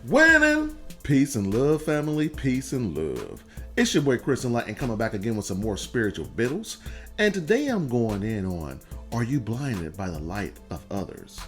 Winning! Peace and love, family. Peace and love. It's your boy Chris Enlightened coming back again with some more spiritual vittles. And today I'm going in on, are you blinded by the light of others?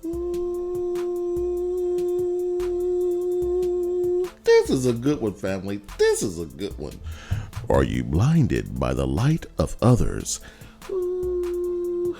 Ooh, this is a good one, family. This is a good one. Are you blinded by the light of others? Ooh.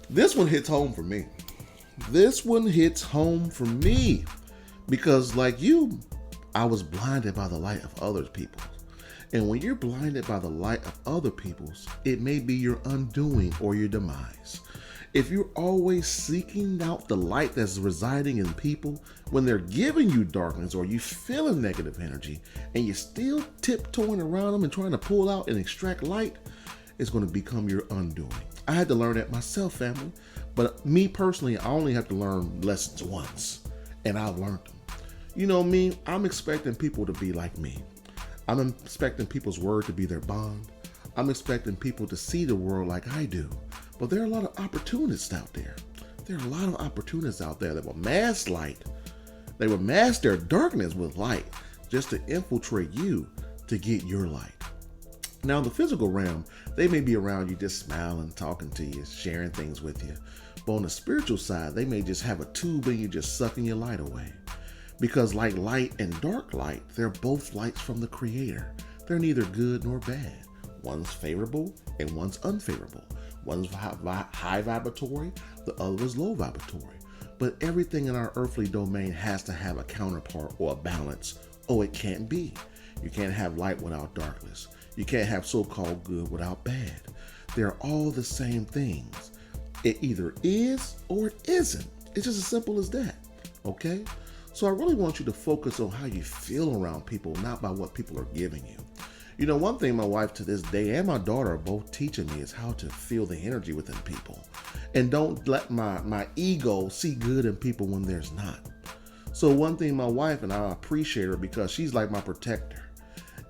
This one hits home for me. This one hits home for me because, like you, I was blinded by the light of other people's. And when you're blinded by the light of other people's, it may be your undoing or your demise. If you're always seeking out the light that's residing in people when they're giving you darkness or you feeling negative energy and you're still tiptoeing around them and trying to pull out and extract light, it's going to become your undoing. I had to learn that myself, family. But me personally, I only have to learn lessons once, and I've learned them. You know me, I'm expecting people to be like me. I'm expecting people's word to be their bond. I'm expecting people to see the world like I do. But there are a lot of opportunists out there. There are a lot of opportunists out there that will mask light. They will mask their darkness with light just to infiltrate you to get your light. Now, in the physical realm, they may be around you just smiling, talking to you, sharing things with you. But on the spiritual side, they may just have a tube and you're just sucking your light away. Because like light and dark light, they're both lights from the Creator. They're neither good nor bad. One's favorable and one's unfavorable. One's high vibratory, the other is low vibratory. But everything in our earthly domain has to have a counterpart or a balance, or it can't be. You can't have light without darkness. You can't have so-called good without bad. They're all the same things. It either is or it isn't. It's just as simple as that, okay? So I really want you to focus on how you feel around people, not by what people are giving you. You know, one thing my wife to this day and my daughter are both teaching me is how to feel the energy within people. And don't let my ego see good in people when there's not. So one thing my wife, and I appreciate her because she's like my protector.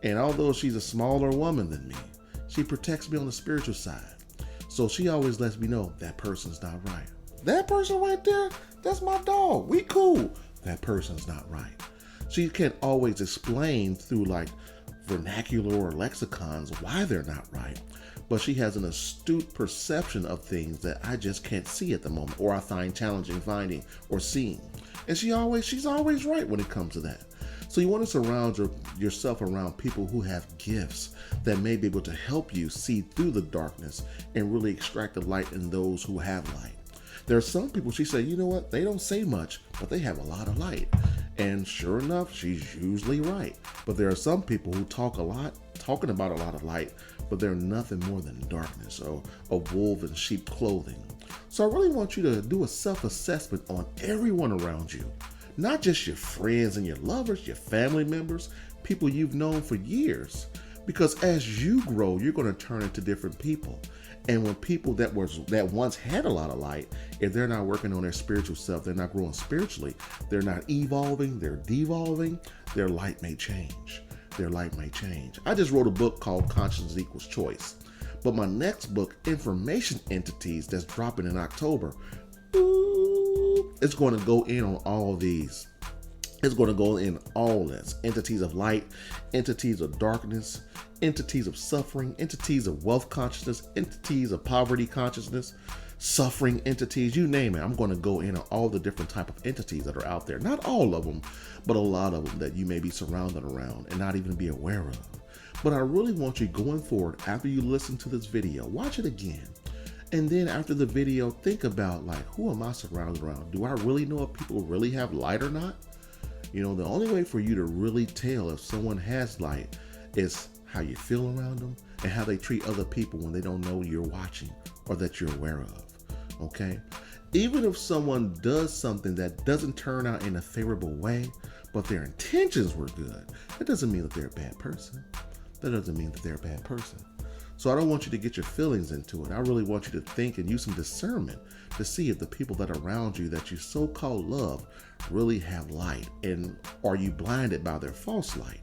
And although she's a smaller woman than me, she protects me on the spiritual side. So she always lets me know that person's not right. That person right there, that's my dog. We cool. That person's not right. She can't always explain through like vernacular or lexicons why they're not right. But she has an astute perception of things that I just can't see at the moment, or I find challenging finding or seeing. And she's always right when it comes to that. So you want to surround yourself around people who have gifts that may be able to help you see through the darkness and really extract the light in those who have light. There are some people, she said, you know what, they don't say much, but they have a lot of light. And sure enough, she's usually right. But there are some people who talk a lot, talking about a lot of light, but they're nothing more than darkness or a wolf in sheep clothing. So I really want you to do a self-assessment on everyone around you. Not just your friends and your lovers, your family members, people you've known for years. Because as you grow, you're going to turn into different people. And when people that once had a lot of light, if they're not working on their spiritual self, they're not growing spiritually, they're not evolving, they're devolving, their light may change. Their light may change. I just wrote a book called Consciousness Equals Choice. But my next book, Information Entities, that's dropping in October, it's going to go in on all these. It's going to go in all this. Entities of light, entities of darkness, entities of suffering, entities of wealth consciousness, entities of poverty consciousness, suffering entities, you name it. I'm going to go in on all the different type of entities that are out there. Not all of them, but a lot of them that you may be surrounded around and not even be aware of. But I really want you going forward, after you listen to this video, watch it again. And then after the video, think about like, who am I surrounded around? Do I really know if people really have light or not? You know, the only way for you to really tell if someone has light is how you feel around them and how they treat other people when they don't know you're watching or that you're aware of. Okay? Even if someone does something that doesn't turn out in a favorable way, but their intentions were good, that doesn't mean that they're a bad person. That doesn't mean that they're a bad person. So I don't want you to get your feelings into it. I really want you to think and use some discernment to see if the people that are around you that you so-called love really have light, and are you blinded by their false light?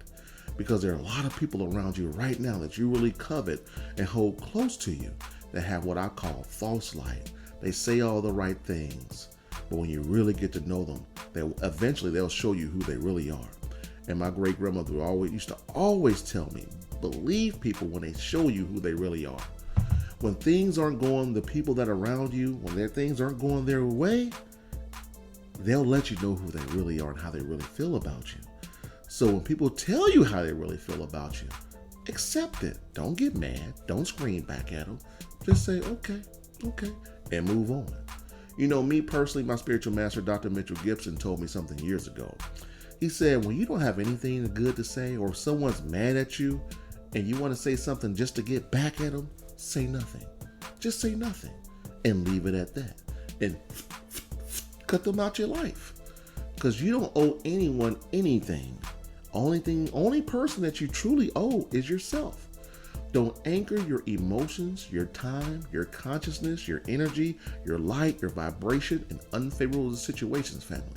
Because there are a lot of people around you right now that you really covet and hold close to you that have what I call false light. They say all the right things, but when you really get to know them, Eventually they'll show you who they really are. And my great grandmother used to always tell me, believe people when they show you who they really are. When things aren't going, the people that are around you, when their things aren't going their way, they'll let you know who they really are and how they really feel about you. So when people tell you how they really feel about you, accept it. Don't get mad. Don't scream back at them. Just say, okay, and move on. You know, me personally, my spiritual master, Dr. Mitchell Gibson, told me something years ago. He said, when you don't have anything good to say, or if someone's mad at you and you want to say something just to get back at them, say nothing. Just say nothing and leave it at that. And cut them out your life. Because you don't owe anyone anything. Only person that you truly owe is yourself. Don't anchor your emotions, your time, your consciousness, your energy, your light, your vibration in unfavorable situations, family.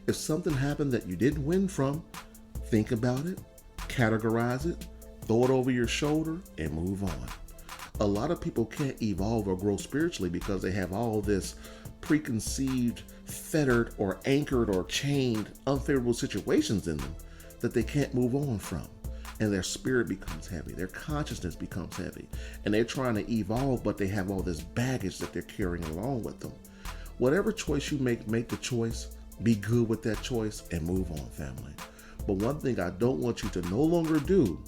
If something happened that you didn't win from, think about it, categorize it, throw it over your shoulder, and move on. A lot of people can't evolve or grow spiritually because they have all this preconceived, fettered, or anchored, or chained unfavorable situations in them that they can't move on from. And their spirit becomes heavy, their consciousness becomes heavy, and they're trying to evolve, but they have all this baggage that they're carrying along with them. Whatever choice you make the choice. Be good with that choice and move on, family. But one thing I don't want you to no longer do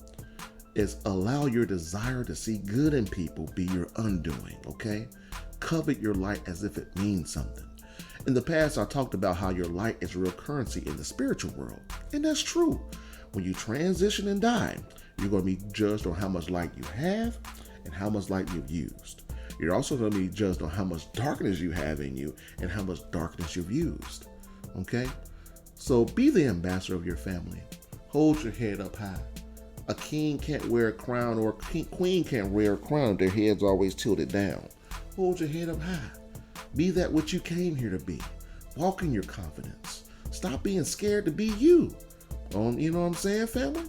is allow your desire to see good in people be your undoing, okay? Covet your light as if it means something. In the past, I talked about how your light is real currency in the spiritual world. And that's true. When you transition and die, you're going to be judged on how much light you have and how much light you've used. You're also going to be judged on how much darkness you have in you and how much darkness you've used. Okay? So be the ambassador of your family. Hold your head up high. A king can't wear a crown, or a queen can't wear a crown if their head's always tilted down. Hold your head up high. Be that what you came here to be. Walk in your confidence. Stop being scared to be you. You know what I'm saying, family?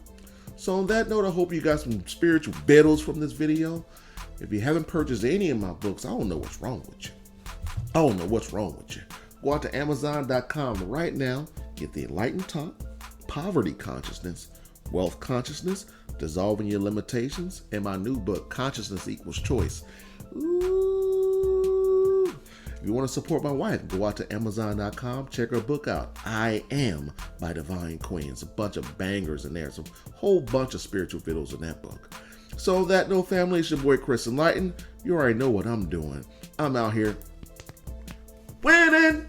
So on that note, I hope you got some spiritual battles from this video. If you haven't purchased any of my books, I don't know what's wrong with you. I don't know what's wrong with you. Go out to Amazon.com right now. Get the Enlightened Talk, Poverty Consciousness, Wealth Consciousness, Dissolving Your Limitations, and my new book, Consciousness Equals Choice. Ooh. If you want to support my wife, go out to Amazon.com. Check her book out, I Am by Divine Queen. It's a bunch of bangers in there. It's a whole bunch of spiritual videos in that book. So on that note, family, it's your boy Chris Enlightened. You already know what I'm doing. I'm out here winning.